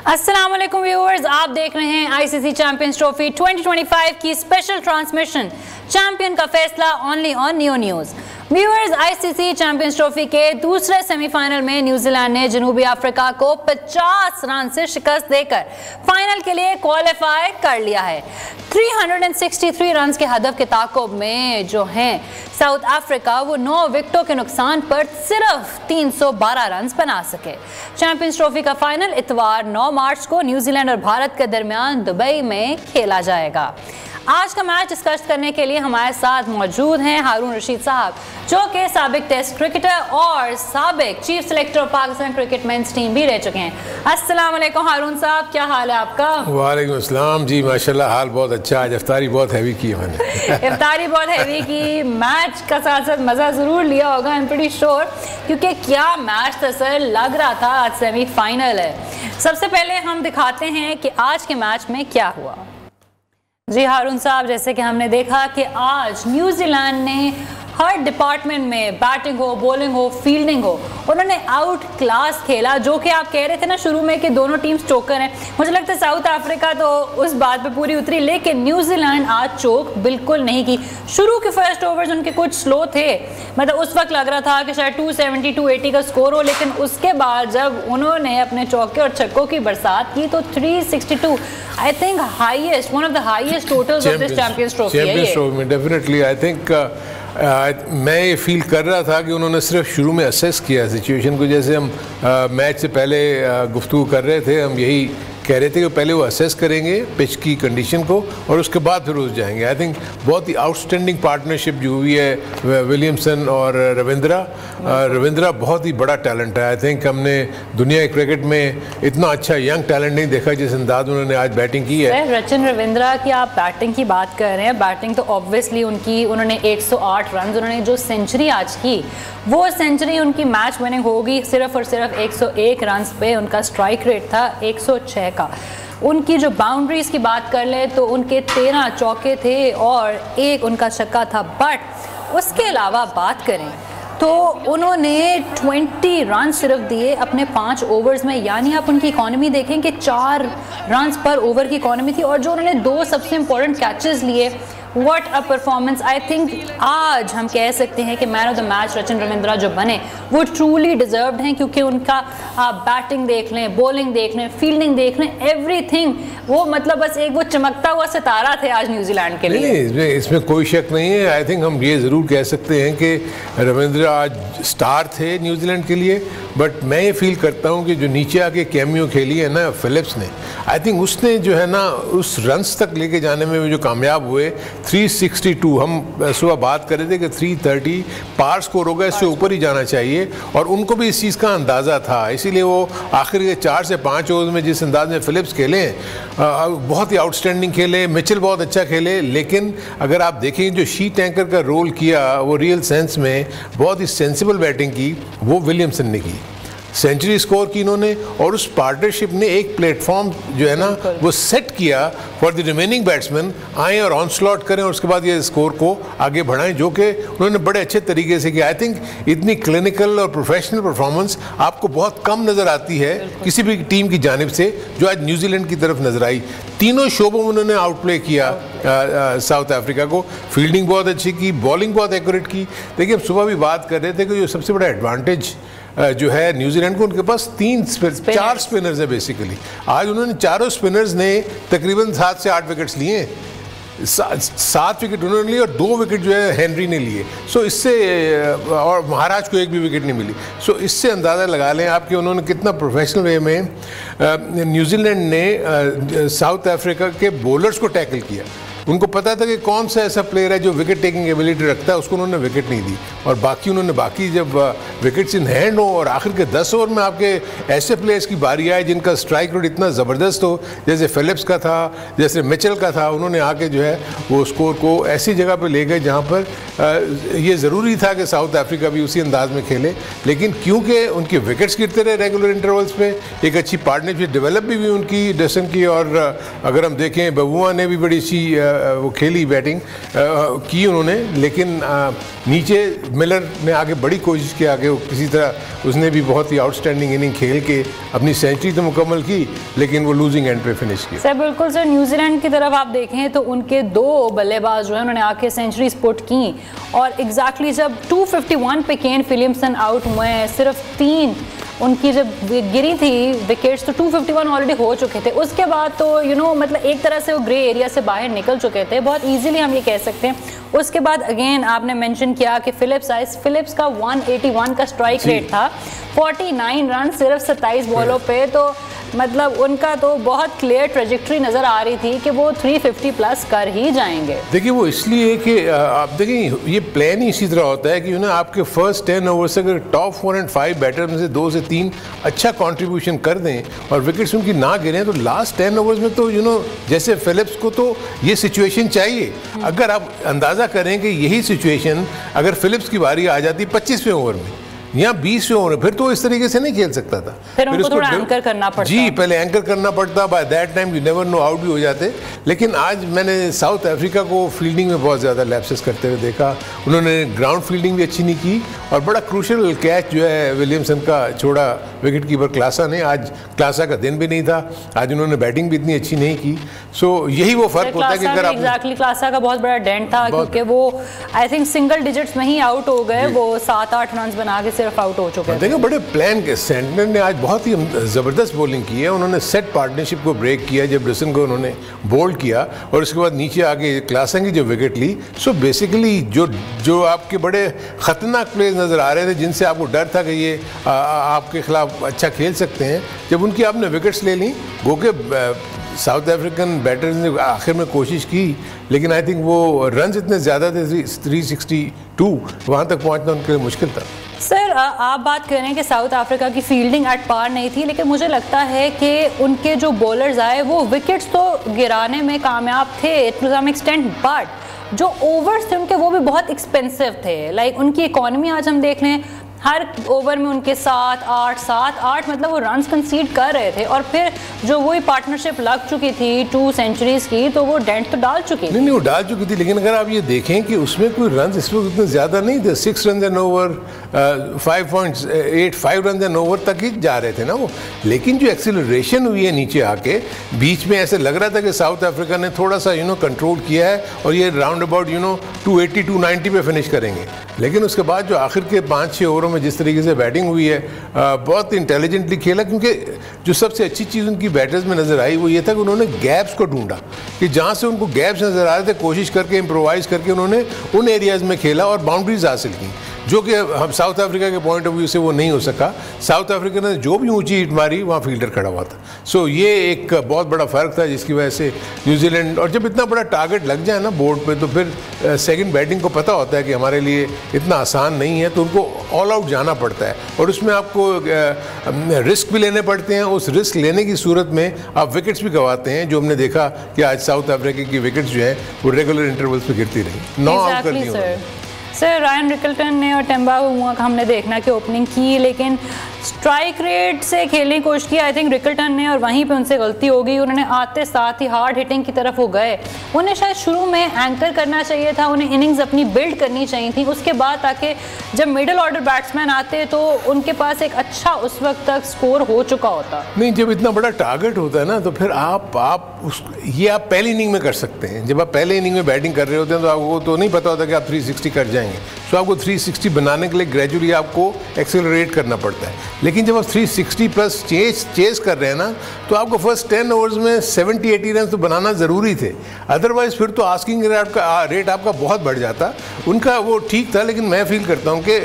अस्सलाम वालेकुम व्यूअर्स, आप देख रहे हैं आईसीसी चैंपियंस ट्रॉफी 2025 की स्पेशल ट्रांसमिशन चैंपियन का फैसला only on new news. Viewers, ICC champions trophy के दूसरे सेमीफाइनल में न्यूजीलैंड ने जनूबी अफ्रीका को 50 रन से शिकस्त देकर फाइनल के लिए क्वालिफाई कर लिया है। 363 रन के हदफ के ताक़ुब में जो हैं साउथ अफ्रीका, वो 9 विकेटों के नुकसान पर सिर्फ 312 रन बना सके। चैंपियंस ट्रॉफी का फाइनल इतवार 9 मार्च को न्यूजीलैंड और भारत के दरमियान दुबई में खेला जाएगा। आज का मैच डिस्कस करने के लिए हमारे साथ मौजूद हैं हारून रशीद साहब, जो कि साबिक टेस्ट क्रिकेटर और साबिक chief selector of Pakistan cricket men's team भी रह चुके हैं। अस्सलाम वालेकुम हारून साहब, क्या हाल है आपका? वालेकुम अस्सलाम जी, माशाल्लाह हाल बहुत अच्छा। आज इफ्तारी बहुत हैवी की है मैंने। इफ्तारी बहुत हैवी की, मैच का साथ साथ मज़ा ज़रूर लिया होगा, आई एम प्रीटी श्योर, क्योंकि क्या मैच तो सर लग रहा था। आज सेमीफाइनल है। सबसे पहले हम दिखाते हैं कि आज के मैच में क्या हुआ। जी हारून साहब, जैसे कि हमने देखा कि आज न्यूजीलैंड ने हर डिपार्टमेंट में, बैटिंग हो, बॉलिंग हो, फील्डिंग हो, उन्होंने आउट क्लास खेला। जो कि आप कह रहे थे ना शुरू में कि दोनों टीम्स चोकर हैं, मुझे लगता है साउथ अफ्रीका तो उस बात पे पूरी उतरी, लेकिन न्यूजीलैंड आज चोक बिल्कुल नहीं की। शुरू के फर्स्ट ओवर्स उनके कुछ स्लो थे, मतलब उस वक्त लग रहा था कि शायद 270 280 का स्कोर हो, लेकिन उसके बाद जब उन्होंने अपने चौके और छक्कों की बरसात की तो 362 I think highest, one of the highest totals of this champions trophy है ये। डेफिनेटली आई थिंक मैं ये फील कर रहा था कि उन्होंने सिर्फ शुरू में असेस किया सिचुएशन को। जैसे हम मैच से पहले गुफ्तगू कर रहे थे, हम यही कह रहे थे कि पहले वो असेस करेंगे पिच की कंडीशन को और उसके बाद फिर उस जाएंगे। आई थिंक बहुत ही आउटस्टैंडिंग पार्टनरशिप जो हुई है विलियमसन और रविंद्रा बहुत ही बड़ा टैलेंट है। आई थिंक हमने दुनिया के क्रिकेट में इतना अच्छा यंग टैलेंट नहीं देखा जिस अंदाज उन्होंने आज बैटिंग की है। रचिन रविंद्रा की आप बैटिंग की बात कर रहे हैं, बैटिंग तो ऑब्वियसली उन्होंने 108 रन, उन्होंने जो सेंचुरी आज की वो सेंचुरी उनकी मैच विनिंग होगी सिर्फ और सिर्फ 101 रन पे। उनका स्ट्राइक रेट था 106 का। उनकी जो बाउंड्रीज की बात कर ले तो उनके 13 चौके थे और 1 उनका छक्का था। बट उसके अलावा बात करें तो उन्होंने 20 रन सिर्फ दिए अपने 5 ओवर्स में, यानी आप उनकी इकॉनमी देखें कि 4 रन पर ओवर की इकॉनमी थी। और जो उन्होंने 2 सबसे इंपॉर्टेंट कैचेस लिए, what a performance. I think आज हम कह सकते हैं कि man of the match Rachin Ravindra जो बने वो ट्रूली डिजर्व्ड हैं, क्योंकि उनका आप बैटिंग देख लें, बॉलिंग देख लें, फील्डिंग देख लें, एवरीथिंग, वो मतलब बस एक वो चमकता हुआ सितारा थे आज न्यूजीलैंड के लिए। इसमें कोई शक नहीं है। आई थिंक हम ये ज़रूर कह सकते हैं कि रविंद्रा आज स्टार थे न्यूजीलैंड के लिए। बट मैं ये फील करता हूँ कि जो नीचे आके कैमियो खेली है ना फिलिप्स ने, आई थिंक उसने जो है ना उस रन्स तक लेके जाने में जो कामयाब हुए। 362, हम सुबह बात कर रहे थे कि 330 पार स्कोर होगा, इससे ऊपर ही जाना चाहिए, और उनको भी इस चीज़ का अंदाज़ा था। इसीलिए वो आखिर के 4 से 5 ओवर में जिस अंदाज में फिलिप्स खेले बहुत ही आउटस्टैंडिंग खेले, मिचेल बहुत अच्छा खेले। लेकिन अगर आप देखें जो शीट एंकर का रोल किया वो रियल सेंस में बहुत ही सेंसिबल बैटिंग की वो विलियमसन ने की। सेंचुरी स्कोर की इन्होंने, और उस पार्टनरशिप ने एक प्लेटफॉर्म जो है ना वो सेट किया फॉर द रिमेनिंग बैट्समैन आएँ और ऑन स्लॉट करें और उसके बाद ये स्कोर को आगे बढ़ाएं, जो कि उन्होंने बड़े अच्छे तरीके से किया। आई थिंक इतनी क्लिनिकल और प्रोफेशनल परफॉर्मेंस आपको बहुत कम नज़र आती है किसी भी टीम की जानिब से, जो आज न्यूजीलैंड की तरफ नजर आई। तीनों शोबों में उन्होंने आउटप्ले किया साउथ अफ्रीका को। फील्डिंग बहुत अच्छी की, बॉलिंग बहुत एक्यूरेट की। देखिए, हम सुबह भी बात कर रहे थे कि जो सबसे बड़ा एडवांटेज जो है न्यूजीलैंड को, उनके पास 4 स्पिनर्स है बेसिकली। आज उन्होंने चारों स्पिनर्स ने तकरीबन 7 से 8 विकेट्स लिए। 7 विकेट उन्होंने लिए और 2 विकेट जो है हेनरी ने लिए। सो इससे, और महाराज को 1 भी विकेट नहीं मिली। सो इससे अंदाज़ा लगा लें आप कि उन्होंने कितना प्रोफेशनल वे में न्यूजीलैंड ने साउथ अफ्रीका के बॉलर्स को टैकल किया। उनको पता था कि कौन सा ऐसा प्लेयर है जो विकेट टेकिंग एबिलिटी रखता है, उसको उन्होंने विकेट नहीं दी। और बाकी जब विकेट्स इन हैंड हो और आखिर के 10 ओवर में आपके ऐसे प्लेयर्स की बारी आए जिनका स्ट्राइक रेट इतना ज़बरदस्त हो, जैसे फिलिप्स का था, जैसे मिचेल का था, उन्होंने आके जो है वो स्कोर को ऐसी जगह पर ले गए जहाँ पर ये ज़रूरी था कि साउथ अफ्रीका भी उसी अंदाज में खेले। लेकिन क्योंकि उनके विकेट्स गिरते रहे रेगुलर इंटरवल्स पे, एक अच्छी पार्टनरशिप डेवलप भी हुई उनकी डसन की। और अगर हम देखें बबुआ ने भी बड़ी अच्छी वो खेली बैटिंग की उन्होंने, लेकिन नीचे मिलर ने आगे बड़ी कोशिश की, आगे वो किसी तरह उसने भी बहुत ही आउटस्टैंडिंग इनिंग खेल के अपनी सेंचुरी तो मुकम्मल की, लेकिन वो लूजिंग एंड पे फिनिश किया। सर बिल्कुल सर, न्यूजीलैंड की तरफ आप देखें तो उनके 2 बल्लेबाज जो है उन्होंने आके सेंचुरी स्पोर्ट की, और एग्जैक्टली जब 251 पे केन विलियमसन आउट हुए हैं, सिर्फ 3 उनकी जब गिरी थी विकेट्स तो 251 ऑलरेडी हो चुके थे। उसके बाद तो मतलब एक तरह से वो ग्रे एरिया से बाहर निकल चुके थे बहुत इजीली, हम ये कह सकते हैं। उसके बाद अगेन आपने मेंशन किया कि फिलिप्स आए, फिलिप्स का 181 का स्ट्राइक रेट था, 49 रन सिर्फ 27 बॉलों पे, तो मतलब उनका तो बहुत क्लियर ट्रेजेक्ट्री नज़र आ रही थी कि वो 350 प्लस कर ही जाएंगे। देखिए वो इसलिए कि आप देखिए ये प्लान ही इसी तरह होता है कि आपके फर्स्ट 10 ओवर से अगर टॉप 4 और 5 बैटर में से 2 से 3 अच्छा कंट्रीब्यूशन कर दें और विकेट्स उनकी ना गिरें, तो लास्ट 10 ओवर्स में तो जैसे फिलिप्स को तो ये सिचुएशन चाहिए। अगर आप अंदाज़ा करें कि यही सिचुएशन अगर फिलिप्स की बारी आ जाती 25वें ओवर में या 20वें ओवर, फिर तो इस तरीके से नहीं खेल सकता था, फिर उनको थोड़ा एंकर करना पड़ता। जी पहले एंकर करना पड़ता, by that time you never know, out भी हो जाते। लेकिन आज मैंने साउथ अफ्रीका को फील्डिंग में बहुत ज़्यादा लैप्सेस करते हुए देखा, उन्होंने ग्राउंड फील्डिंग भी अच्छी नहीं की, और बड़ा क्रूशल कैच जो है विलियमसन का छोड़ा विकेट कीपर क्लासा ने। आज क्लासा का दिन भी नहीं था, आज उन्होंने बैटिंग भी इतनी अच्छी नहीं की। सो यही वो फर्क होता है कि अगर एग्जैक्टली क्लासा का बहुत बड़ा डेंट था, क्योंकि वो आई थिंक सिंगल डिजिट्स में ही आउट हो गए, वो 7-8 रन बना के सिर्फ आउट हो चुके हैं। देखो बड़े प्लान के सेंटनर ने आज बहुत ही ज़बरदस्त बॉलिंग की है, उन्होंने सेट पार्टनरशिप को ब्रेक किया जब ब्रिसन को उन्होंने बोल्ड किया, और उसके बाद नीचे आके क्लासा की जो विकेट ली। सो बेसिकली जो आपके बड़े ख़तरनाक प्लेयर्स नज़र आ रहे थे, जिनसे आपको डर था कि ये आपके खिलाफ अच्छा खेल सकते हैं, जब उनकी आपने विकेट्स ले ली, वो के साउथ अफ्रीकन बैटर्स ने आखिर में कोशिश की, लेकिन आई थिंक वो रन्स इतने ज़्यादा थे 362, वहाँ तक पहुँचना उनके लिए मुश्किल था। सर आप बात कर रहे हैं कि साउथ अफ्रीका की फील्डिंग एट पार नहीं थी, लेकिन मुझे लगता है कि उनके जो बॉलर्स आए वो विकेट्स तो गिराने में कामयाब थे टू सम एक्सटेंट, बट जो ओवर्स थे उनके वो भी बहुत एक्सपेंसिव थे। लाइक उनकी इकॉनमी आज हम देख लें, हर ओवर में उनके 7-8 मतलब वो रन्स कंसीड कर रहे थे, और फिर जो वही पार्टनरशिप लग चुकी थी 2 सेंचुरीज की, तो वो डेंट तो डाल चुकी थी। नहीं वो डाल चुकी थी, लेकिन अगर आप ये देखें कि उसमें कोई रन्स इस वक्त उतने ज़्यादा नहीं थे, 6 run an over, 5 run an over तक ही जा रहे थे ना वो। लेकिन जो एक्सीलरेशन हुई है नीचे आके, बीच में ऐसे लग रहा था कि साउथ अफ्रीका ने थोड़ा सा कंट्रोल किया है और ये राउंड अबाउट 280-290 पे फिनिश करेंगे, लेकिन उसके बाद जो आखिर के 5-6 ओवरों में जिस तरीके से बैटिंग हुई है, बहुत इंटेलिजेंटली खेला, क्योंकि जो सबसे अच्छी चीज़ उनकी बैटर्स में नज़र आई वो ये था कि उन्होंने गैप्स को ढूंढा, कि जहाँ से उनको गैप्स नज़र आ रहे थे, कोशिश करके इम्प्रोवाइज़ करके उन्होंने उन एरियाज़ में खेला और बाउंड्रीज हासिल की, जो कि हम साउथ अफ्रीका के पॉइंट ऑफ व्यू से वो नहीं हो सका। साउथ अफ्रीका ने जो भी ऊंची हिट मारी वहाँ फील्डर खड़ा हुआ था। सो ये एक बहुत बड़ा फ़र्क था, जिसकी वजह से न्यूजीलैंड, और जब इतना बड़ा टारगेट लग जाए ना बोर्ड पे, तो फिर सेकंड बैटिंग को पता होता है कि हमारे लिए इतना आसान नहीं है, तो उनको ऑल आउट जाना पड़ता है, और उसमें आपको रिस्क भी लेने पड़ते हैं। उस रिस्क लेने की सूरत में आप विकेट्स भी गंवाते हैं, जो हमने देखा कि आज साउथ अफ्रीका की विकेट्स जो हैं वो रेगुलर इंटरवल्स पे गिरती रही, 9 आउट कर दी। सर रायन रिकल्टन ने और टेम्बा हुआ का हमने देखना कि ओपनिंग की, लेकिन स्ट्राइक रेट से खेलने की कोशिश की आई थिंक रिकल्टन ने, और वहीं पे उनसे गलती हो गई। उन्होंने आते साथ ही हार्ड हिटिंग की तरफ वो गए। उन्हें शायद शुरू में एंकर करना चाहिए था, उन्हें इनिंग्स अपनी बिल्ड करनी चाहिए थी। उसके बाद ताकि जब मिडिल ऑर्डर बैट्समैन आते तो उनके पास एक अच्छा उस वक्त तक स्कोर हो चुका होता। नहीं, जब इतना बड़ा टारगेट होता है ना, तो फिर आप आप पहली इनिंग में कर सकते हैं। जब आप पहले इनिंग में बैटिंग कर रहे होते हैं तो आपको तो नहीं पता होता कि आप 360 कर जाएंगे। तो आपको 360 बनाने के लिए ग्रेजुअली आपको एक्सेलरेट करना पड़ता है। लेकिन जब आप 360 प्लस चेस कर रहे हैं ना, तो आपको फर्स्ट 10 ओवर्स में 70-80 रन तो बनाना ज़रूरी थे, अदरवाइज फिर तो आस्किंग रेट आपका बहुत बढ़ जाता। उनका वो ठीक था, लेकिन मैं फील करता हूँ कि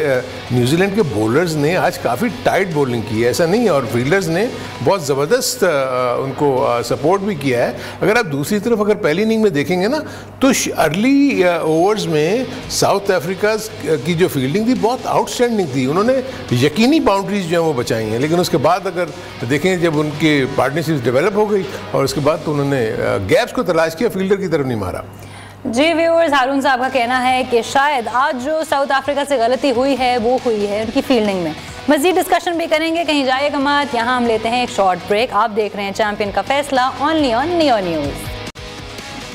न्यूजीलैंड के बॉलर्स ने आज काफ़ी टाइट बॉलिंग की है, ऐसा नहीं है, और फील्डर्स ने बहुत ज़बरदस्त उनको सपोर्ट भी किया है। अगर आप दूसरी तरफ अगर पहली इनिंग में देखेंगे ना, तो अर्ली ओवर्स में साउथ अफ्रीका की जो फील्डिंग थी बहुत आउटस्टैंडिंग थी। उन्होंने यकीनी बाउंड्रीज जो है वो बचाई हैं, लेकिन उसके बाद अगर देखें जब उनकी पार्टनरशिप डेवलप हो गई और उसके बाद तो उन्होंने गैप्स को तलाश किया, फील्डर की तरफ नहीं मारा। जी व्यूअर्स, हारून साहब का कहना है कि शायद आज जो साउथ अफ्रीका से गलती हुई है वो हुई है उनकी फील्डिंग में। मजीद डिस्कशन भी करेंगे, कहीं जाइएगा मत। यहाँ हम लेते हैं एक शॉर्ट ब्रेक। आप देख रहे हैं चैंपियन का फैसला only on Neo news.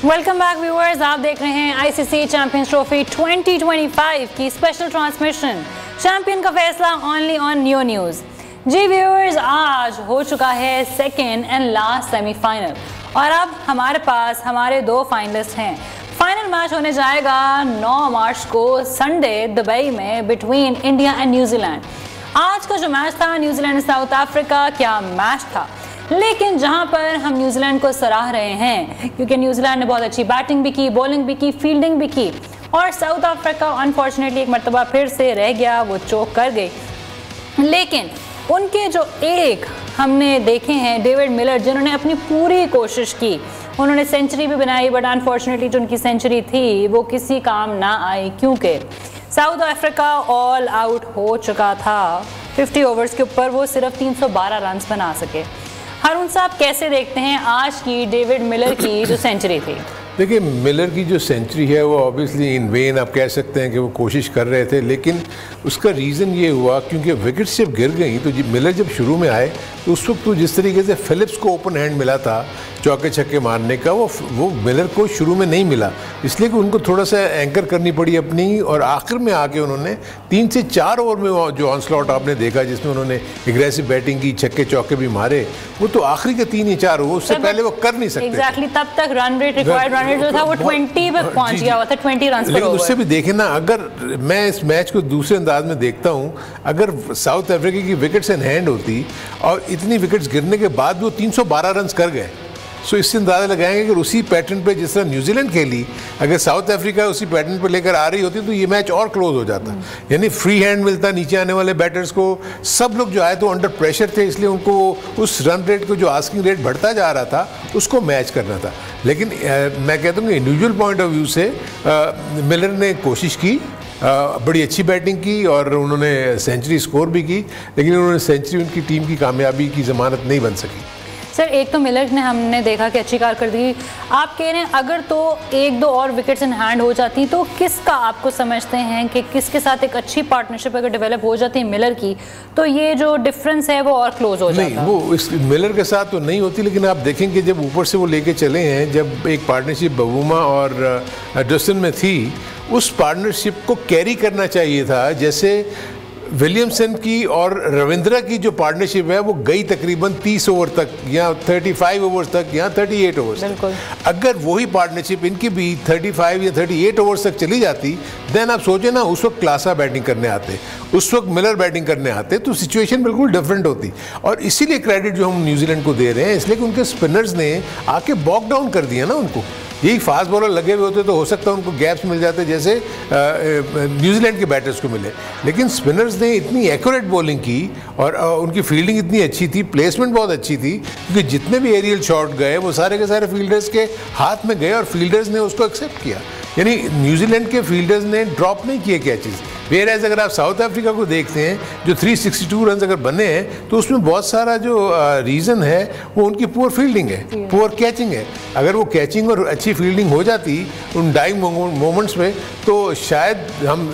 Welcome back viewers, आप देख रहे हैं आईसीसी चैंपियंस ट्रॉफी 2025 की स्पेशल ट्रांसमिशन चैंपियन का फैसला ओनली ऑन न्यू न्यूज़। जी व्यूअर्स, आज हो चुका है सेकेंड एंड लास्ट सेमीफाइनल और अब हमारे पास हमारे दो फाइनलिस्ट हैं। फाइनल मैच होने जाएगा 9 मार्च को संडे दुबई में बिटवीन इंडिया एंड न्यूजीलैंड। आज का जो मैच था न्यूजीलैंड साउथ अफ्रीका, क्या मैच था। लेकिन जहां पर हम न्यूजीलैंड को सराह रहे हैं क्योंकि न्यूजीलैंड ने बहुत अच्छी बैटिंग भी की, बॉलिंग भी की, फील्डिंग भी की और साउथ अफ्रीका अनफॉर्चुनेटली एक मरतबा फिर से रह गया, वो चोक कर गई। लेकिन उनके जो एक हमने देखे हैं डेविड मिलर, जिन्होंने अपनी पूरी कोशिश की, उन्होंने सेंचुरी भी बनाई, बट अनफॉर्चुनेटली जो उनकी सेंचुरी थी वो किसी काम ना आई क्योंकि साउथ अफ्रीका ऑल आउट हो चुका था। 50 ओवर्स के ऊपर वो सिर्फ 312 रन बना सके। हारून साहब, कैसे देखते हैं आज की डेविड मिलर की जो सेंचुरी थी? देखिए, मिलर की जो सेंचुरी है वो ऑब्वियसली इन वेन आप कह सकते हैं कि वो कोशिश कर रहे थे, लेकिन उसका रीज़न ये हुआ क्योंकि विकेट्स जब गिर गई तो मिलर जब शुरू में आए तो उस वक्त तो जिस तरीके से फिलिप्स को ओपन हैंड मिला था चौके छक्के मारने का, वो मिलर को शुरू में नहीं मिला, इसलिए कि उनको थोड़ा सा एंकर करनी पड़ी अपनी, और आखिर में आके उन्होंने 3 से 4 ओवर में जो ऑनस्लॉट आपने देखा जिसमें उन्होंने एग्रेसिव बैटिंग की, छक्के चौके भी मारे, वो तो आखिरी के 3 या 4 ओवर, उससे पहले वो कर नहीं सकते। एग्जैक्टली, तब तक run rate required run rate जो था वो 20 पे पहुंच गया हुआ था, 20 रन। लेकिन उससे भी देखे ना, अगर मैं इस मैच को दूसरे अंदाज में देखता हूं, अगर साउथ अफ्रीका की विकेट्स इन हैंड होती और इतनी विकेट्स गिरने के बाद वो 312 रन कर गए, सो इससे अंदाजा लगाएंगे कि उसी पैटर्न पे जिस तरह न्यूजीलैंड खेली, अगर साउथ अफ्रीका उसी पैटर्न पे लेकर आ रही होती तो ये मैच और क्लोज हो जाता। यानी फ्री हैंड मिलता नीचे आने वाले बैटर्स को, सब लोग जो आए तो अंडर प्रेशर थे, इसलिए उनको उस रन रेट को जो आस्किंग रेट बढ़ता जा रहा था उसको मैच करना था। लेकिन मैं कहता हूँ कि इंडिविजुअल पॉइंट ऑफ व्यू से मिलर ने कोशिश की, बड़ी अच्छी बैटिंग की और उन्होंने सेंचुरी स्कोर भी की, लेकिन उन्होंने सेंचुरी उनकी टीम की कामयाबी की ज़मानत नहीं बन सकी। सर, एक तो मिलर ने हमने देखा कि अच्छी कारकर्दगी, आप कह रहे हैं अगर तो 1-2 और विकेट्स इन हैंड हो जाती तो किसका आपको समझते हैं कि किसके साथ एक अच्छी पार्टनरशिप अगर डेवलप हो जाती है मिलर की, तो ये जो डिफरेंस है वो और क्लोज हो जाता? नहीं, वो इस मिलर के साथ तो नहीं होती, लेकिन आप देखेंगे जब ऊपर से वो लेके चले हैं, जब एक पार्टनरशिप बवूमा और डस्टिन में थी, उस पार्टनरशिप को कैरी करना चाहिए था। जैसे विलियमसन की और रविंद्रा की जो पार्टनरशिप है वो गई तकरीबन 30 ओवर तक या 35 ओवर्स तक या 38 ओवर्स तक। अगर वही पार्टनरशिप इनकी भी 35 या 38 ओवर्स तक चली जाती, देन आप सोचे ना, उस वक्त क्लासा बैटिंग करने आते, उस वक्त मिलर बैटिंग करने आते, तो सिचुएशन बिल्कुल डिफरेंट होती। और इसीलिए क्रेडिट जो हम न्यूजीलैंड को दे रहे हैं, इसलिए कि उनके स्पिनर्स ने आके बॉक डाउन कर दिया ना उनको। यही फास्ट बॉलर लगे हुए होते तो हो सकता है उनको गैप्स मिल जाते जैसे न्यूजीलैंड के बैटर्स को मिले, लेकिन स्पिनर्स ने इतनी एक्यूरेट बॉलिंग की और उनकी फील्डिंग इतनी अच्छी थी, प्लेसमेंट बहुत अच्छी थी, क्योंकि जितने भी एरियल शॉट गए वो सारे के सारे फील्डर्स के हाथ में गए और फील्डर्स ने उसको एक्सेप्ट किया। यानी न्यूजीलैंड के फील्डर्स ने ड्रॉप नहीं किए कैचेस। वेयर एज अगर आप साउथ अफ्रीका को देखते हैं, जो 362 रन अगर बने हैं तो उसमें बहुत सारा जो रीज़न है वो उनकी पुअर फील्डिंग है, पुअर कैचिंग है। अगर वो कैचिंग और अच्छी फील्डिंग हो जाती उन डाइंग मोमेंट्स में, तो शायद हम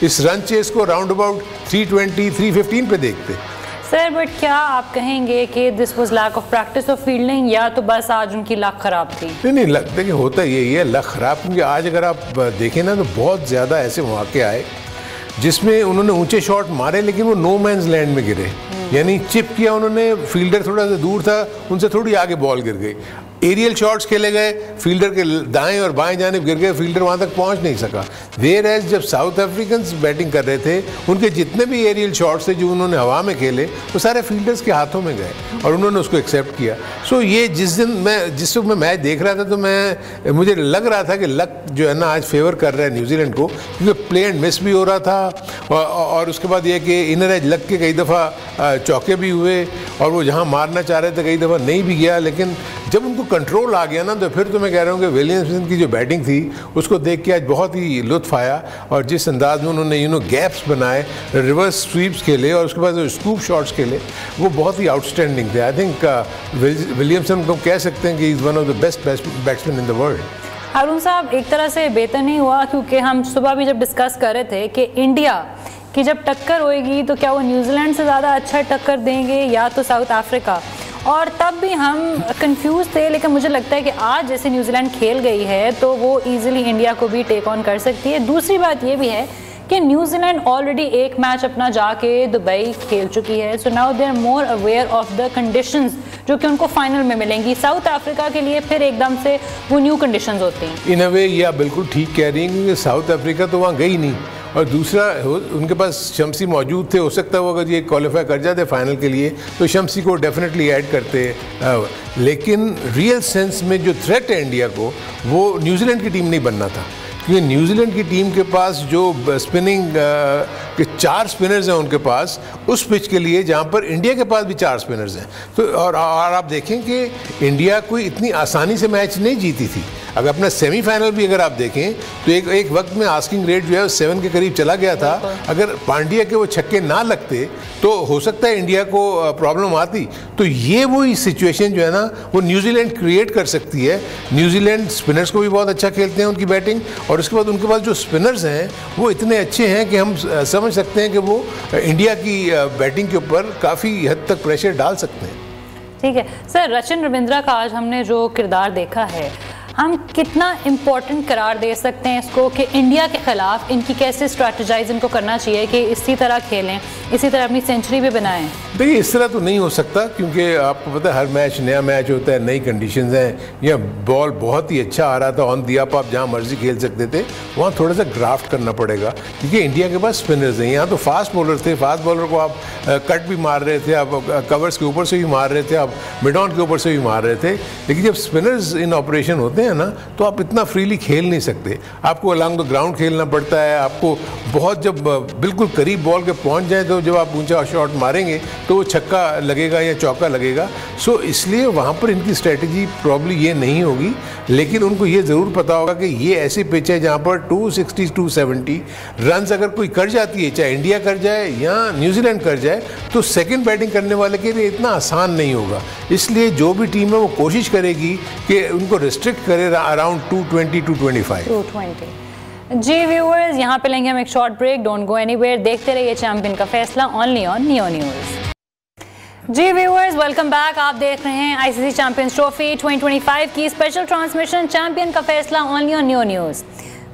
इस रन चेस को राउंड अबाउट 320 315 पे देखते। सर, बट क्या आप कहेंगे कि this was lack of practice of fielding या तो बस आज उनकी लक खराब थी? नहीं, देखिए होता यही है, लक खराब, क्योंकि आज अगर आप देखें ना तो बहुत ज़्यादा ऐसे मौके आए जिसमें उन्होंने ऊंचे शॉट मारे लेकिन वो नो मैंस लैंड में गिरे। यानी चिप किया उन्होंने, फील्डर थोड़ा सा दूर था, उनसे थोड़ी आगे बॉल गिर गई। एरियल शॉट्स खेले गए, फील्डर के दाएं और बाएं जानिब गिर गए, फील्डर वहां तक पहुंच नहीं सका। वेयर एज जब साउथ अफ्रीकन बैटिंग कर रहे थे, उनके जितने भी एरियल शॉट्स थे जो उन्होंने हवा में खेले, वो सारे फील्डर्स के हाथों में गए और उन्होंने उसको एक्सेप्ट किया। सो ये जिस वक्त मैं मैच देख रहा था तो मुझे लग रहा था कि लक जो है ना आज फेवर कर रहा है न्यूजीलैंड को, क्योंकि प्ले एंड मिस भी हो रहा था और उसके बाद ये कि इनर एज लग के कई दफ़ा चौके भी हुए और वो जहाँ मारना चाह रहे थे कई दफ़ा नहीं भी गया। लेकिन जब उनको कंट्रोल आ गया ना, तो फिर तो मैं कह रहा हूँ कि विलियमसन की जो बैटिंग थी उसको देख के आज बहुत ही लुत्फ आया, और जिस अंदाज में उन्होंने गैप्स बनाए, रिवर्स स्वीप्स खेले और उसके बाद जो स्कूप शॉट्स खेले, वो बहुत ही आउटस्टैंडिंग थे। आई थिंक विलियमसन को कह सकते हैं कि is one of the best batsman in the world. Haroon साहब, एक तरह से बेहतर नहीं हुआ, क्योंकि हम सुबह भी जब डिस्कस कर रहे थे कि इंडिया की जब टक्कर होएगी तो क्या वो न्यूजीलैंड से ज़्यादा अच्छा टक्कर देंगे या तो साउथ अफ्रीका, और तब भी हम कंफ्यूज थे, लेकिन मुझे लगता है कि आज जैसे न्यूजीलैंड खेल गई है तो वो इजीली इंडिया को भी टेक ऑन कर सकती है। दूसरी बात ये भी है कि न्यूजीलैंड ऑलरेडी एक मैच अपना जाके दुबई खेल चुकी है, so now they are more aware of the conditions जो कि उनको फाइनल में मिलेंगी। साउथ अफ्रीका के लिए फिर एकदम से वो न्यू कंडीशंस होती हैं। इन अ वे ये आप बिल्कुल ठीक कह रही हैं, क्योंकि साउथ अफ्रीका तो वहाँ गई नहीं, और दूसरा उनके पास शम्सी मौजूद थे। हो सकता है वो अगर ये क्वालिफाई कर जाते फाइनल के लिए तो शम्सी को डेफिनेटली ऐड करते, लेकिन रियल सेंस में जो थ्रेट है इंडिया को वो न्यूजीलैंड की टीम नहीं बनना था, क्योंकि न्यूजीलैंड की टीम के पास जो स्पिनिंग के 4 स्पिनर्स हैं उनके पास उस पिच के लिए, जहाँ पर इंडिया के पास भी 4 स्पिनर्स हैं। तो और आप देखें कि इंडिया कोई इतनी आसानी से मैच नहीं जीती थी। अगर अपना सेमीफाइनल भी अगर आप देखें तो एक वक्त में आस्किंग रेट जो है 7 के करीब चला गया था। अगर पांड्या के वो छक्के ना लगते तो हो सकता है इंडिया को प्रॉब्लम आती। तो ये वही सिचुएशन जो है ना वो न्यूजीलैंड क्रिएट कर सकती है। न्यूजीलैंड स्पिनर्स को भी बहुत अच्छा खेलते हैं, उनकी बैटिंग, और उसके बाद उनके पास जो स्पिनर्स हैं वो इतने अच्छे हैं कि हम समझ सकते हैं कि वो इंडिया की बैटिंग के ऊपर काफ़ी हद तक प्रेशर डाल सकते हैं। ठीक है सर, रचिन रविंद्रा का आज हमने जो किरदार देखा है, हम कितना इम्पोर्टेंट करार दे सकते हैं इसको कि इंडिया के खिलाफ इनकी कैसे स्ट्रैटेजाइज इनको करना चाहिए कि इसी तरह खेलें, इसी तरह अपनी सेंचुरी भी बनाएं? देखिए इस तरह तो नहीं हो सकता, क्योंकि आपको पता है हर मैच नया मैच होता है, नई कंडीशंस हैं। या बॉल बहुत ही अच्छा आ रहा था ऑन दी अप, आप जहाँ मर्जी खेल सकते थे, वहाँ थोड़ा सा ग्राफ्ट करना पड़ेगा, क्योंकि इंडिया के पास स्पिनर्स हैं। यहाँ तो फास्ट बॉलर थे, फास्ट बॉलर को आप कट भी मार रहे थे, आप कवर्स के ऊपर से भी मार रहे थे, आप मिड ऑन के ऊपर से भी मार रहे थे। लेकिन जब स्पिनर्स इन ऑपरेशन होते हैं ना तो आप इतना फ्रीली खेल नहीं सकते, आपको अलॉन्ग द ग्राउंड खेलना पड़ता है। आपको बहुत जब बिल्कुल करीब बॉल के पहुंच जाए तो जब आप ऊंचा शॉट मारेंगे तो वो छक्का लगेगा या चौका लगेगा। सो इसलिए वहाँ पर इनकी स्ट्रेटजी प्रॉब्ली ये नहीं होगी, लेकिन उनको ये ज़रूर पता होगा कि ये ऐसी पिच है जहाँ पर 260-270 रन्स अगर कोई कर जाती है, चाहे इंडिया कर जाए या न्यूजीलैंड कर जाए, तो सेकेंड बैटिंग करने वाले के लिए इतना आसान नहीं होगा। इसलिए जो भी टीम है वो कोशिश करेगी कि उनको रिस्ट्रिक्ट करे अराउंड 220-225। जी व्यूअर्स, यहाँ पे लेंगे हम एक short break, don't go anywhere, देखते रहिए चैंपियन का फैसला ओनली ऑन नियो न्यूज़। जी व्यूअर्स, वेलकम बैक। आप देख रहे हैं आईसीसी चैंपियंस ट्रॉफी 2025 की स्पेशल ट्रांसमिशन चैंपियन का फैसला only on Neo news.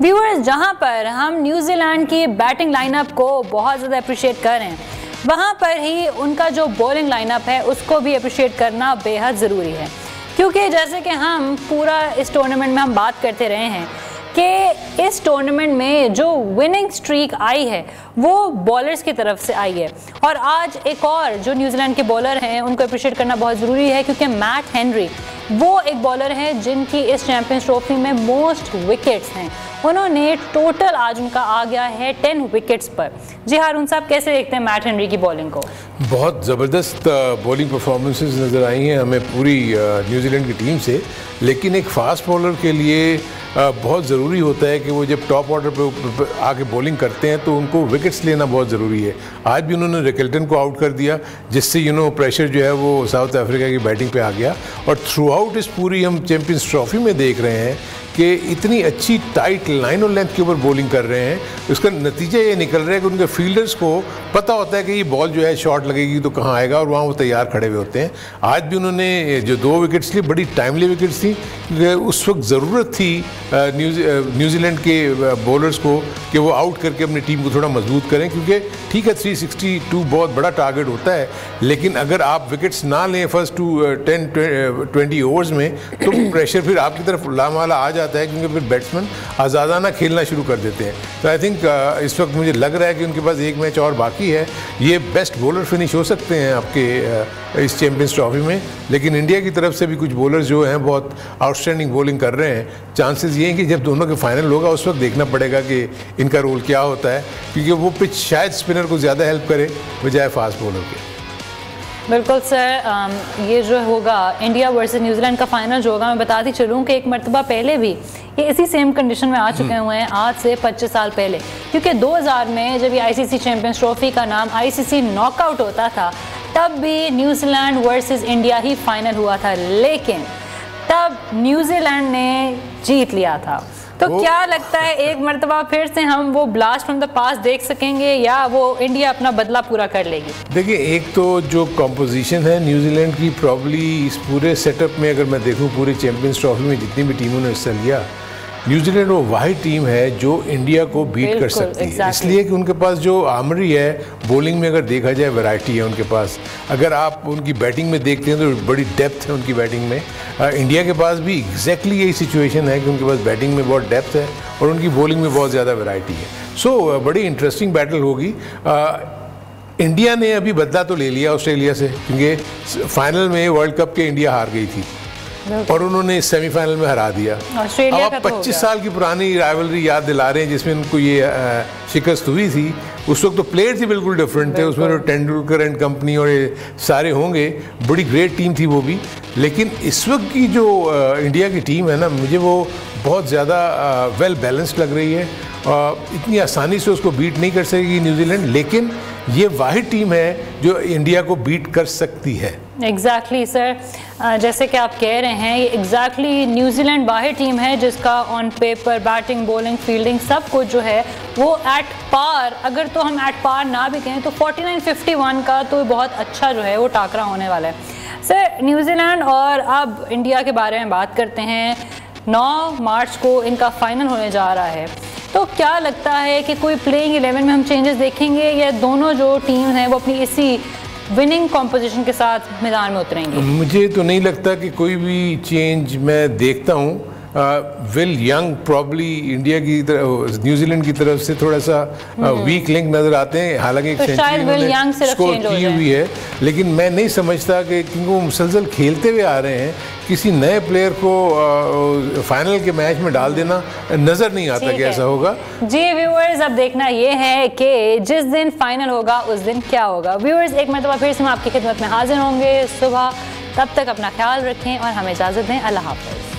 Viewers, जहाँ पर हम न्यूजीलैंड की बैटिंग लाइनअप को बहुत ज़्यादा अप्रिशिएट कर रहे हैं, वहाँ पर ही उनका जो बॉलिंग लाइनअप है उसको भी अप्रिशिएट करना बेहद ज़रूरी है, क्योंकि जैसे कि हम पूरा इस टूर्नामेंट में हम बात करते रहे हैं कि इस टूर्नामेंट में जो विनिंग स्ट्रीक आई है वो बॉलर्स की तरफ से आई है। और आज एक और जो न्यूजीलैंड के बॉलर हैं उनको अप्रिशिएट करना बहुत ज़रूरी है, क्योंकि मैट हेनरी वो एक बॉलर है जिनकी इस चैंपियंस ट्रॉफी में मोस्ट विकेट्स हैं। उन्होंने टोटल आज उनका आ गया है 10 विकेट्स पर। जी हारून साहब, कैसे देखते हैं मैट हेनरी की बॉलिंग को? बहुत ज़बरदस्त बॉलिंग परफॉर्मेंसेस नज़र आई हैं हमें पूरी न्यूजीलैंड की टीम से, लेकिन एक फास्ट बॉलर के लिए बहुत ज़रूरी होता है कि वो जब टॉप ऑर्डर पे आके बॉलिंग करते हैं तो उनको विकेट्स लेना बहुत ज़रूरी है। आज भी उन्होंने रिकल्टन को आउट कर दिया, जिससे प्रेशर जो है वो साउथ अफ्रीका की बैटिंग पे आ गया। और थ्रू आउट इस पूरी हम चैंपियंस ट्रॉफी में देख रहे हैं कि इतनी अच्छी टाइट लाइन और लेंथ के ऊपर बॉलिंग कर रहे हैं। उसका नतीजा ये निकल रहा है कि उनके फील्डर्स को पता होता है कि ये बॉल जो है शॉट लगेगी तो कहाँ आएगा, और वहाँ वो तैयार खड़े हुए होते हैं। आज भी उन्होंने जो 2 विकेट्स ली, बड़ी टाइमली विकेट्स थी। उस वक्त ज़रूरत थी न्यूजीलैंड के बॉलर्स को कि वो आउट करके अपनी टीम को थोड़ा मजबूत करें, क्योंकि ठीक है 362 बहुत बड़ा टारगेट होता है, लेकिन अगर आप विकेट्स ना लें फर्स्ट 10-20 ओवर्स में तो प्रेशर फिर आपकी तरफ लामाला आ जाता है, क्योंकि फिर बैट्समैन आज़ादाना खेलना शुरू कर देते हैं। तो आई थिंक इस वक्त मुझे लग रहा है कि उनके पास एक मैच और बाकी है, ये बेस्ट बॉलर फिनिश हो सकते हैं आपके इस चैंपियंस ट्रॉफी में। लेकिन इंडिया की तरफ से भी कुछ बॉलर्स जो हैं बहुत आउटस्टैंडिंग बॉलिंग कर रहे हैं। चांसेस ये हैं कि जब दोनों के फाइनल होगा उस वक्त देखना पड़ेगा कि इनका रोल क्या होता है, क्योंकि वो पिच शायद स्पिनर को ज़्यादा हेल्प करे बजाय फास्ट बॉलर के। बिल्कुल सर, ये जो होगा इंडिया वर्सेस न्यूजीलैंड का फाइनल जो होगा, मैं बताती चलूँ कि एक मरतबा पहले भी ये इसी सेम कंडीशन में आ चुके हुए हैं, आज से 25 साल पहले। क्योंकि 2000 में जब ये आईसीसी चैंपियंस ट्रॉफी का नाम आईसीसी नॉकआउट होता था, तब भी न्यूजीलैंड वर्सेस इंडिया ही फाइनल हुआ था, लेकिन तब न्यूजीलैंड ने जीत लिया था। तो क्या लगता है एक मरतबा फिर से हम वो ब्लास्ट फ्रॉम द पास्ट देख सकेंगे या वो इंडिया अपना बदला पूरा कर लेगी? देखिए, एक तो जो कॉम्पोजिशन है न्यूजीलैंड की, प्रॉब्ली इस पूरे सेटअप में अगर मैं देखूं पूरे चैंपियंस ट्रॉफी में जितनी भी टीमों ने हिस्सा लिया, न्यूजीलैंड वो वाहिद टीम है जो इंडिया को बीट कर सकती है। इसलिए कि उनके पास जो आर्मरी है, बॉलिंग में अगर देखा जाए वैरायटी है उनके पास। अगर आप उनकी बैटिंग में देखते हैं तो बड़ी डेप्थ है उनकी बैटिंग में। इंडिया के पास भी एग्जैक्टली यही सिचुएशन है कि उनके पास बैटिंग में बहुत डेप्थ है और उनकी बॉलिंग में बहुत ज़्यादा वैरायटी है। सो बड़ी इंटरेस्टिंग बैटल होगी। इंडिया ने अभी बदला तो ले लिया ऑस्ट्रेलिया से, क्योंकि फाइनल में वर्ल्ड कप के इंडिया हार गई थी और उन्होंने सेमीफाइनल में हरा दिया। ऑस्ट्रेलिया अब 25 साल की पुरानी राइवलरी याद दिला रहे हैं जिसमें उनको ये शिकस्त हुई थी। उस वक्त तो प्लेयर ही बिल्कुल डिफरेंट थे, उसमें तो टेंडुलकर एंड कंपनी और ये सारे होंगे, बड़ी ग्रेट टीम थी वो भी। लेकिन इस वक्त की जो इंडिया की टीम है ना, मुझे वो बहुत ज़्यादा वेल बैलेंस्ड लग रही है। इतनी आसानी से उसको बीट नहीं कर सकेगी न्यूजीलैंड, लेकिन ये वाहिद टीम है जो इंडिया को बीट कर सकती है। एग्जैक्टली सर, जैसे कि आप कह रहे हैं, ये एग्जैक्टली न्यूजीलैंड वाहिद टीम है जिसका on paper batting, bowling, fielding सब कुछ जो है वो एट पार, अगर तो हम एट पार ना भी कहें तो 49-51 का तो बहुत अच्छा जो है वो टाकरा होने वाला है। सर, न्यूजीलैंड और अब इंडिया के बारे में बात करते हैं। 9 मार्च को इनका फाइनल होने जा रहा है, तो क्या लगता है कि कोई प्लेइंग 11 में हम चेंजेस देखेंगे या दोनों जो टीम हैं वो अपनी इसी विनिंग कॉम्पोजिशन के साथ मैदान में उतरेंगे? मुझे तो नहीं लगता कि कोई भी चेंज मैं देखता हूँ। विल यंग प्रॉब्ली इंडिया की तरफ, न्यूजीलैंड की तरफ से थोड़ा सा वीक लिंक नजर आते हैं। हालांकि एक सेंचुरी स्कोर की हुई है, लेकिन मैं नहीं समझता कि क्योंकि वो मुसलसल खेलते हुए आ रहे हैं, किसी नए प्लेयर को फाइनल के मैच में डाल देना नजर नहीं आता कि ऐसा होगा। जी व्यूअर्स, अब देखना ये है कि जिस दिन फाइनल होगा उस दिन क्या होगा। व्यूअर्स, एक मरतबा फिर से हम आपकी खिदमत में हाजिर होंगे सुबह। तब तक अपना ख्याल रखें और हमें इजाज़त दें। अल्लाह हाफ़िज़।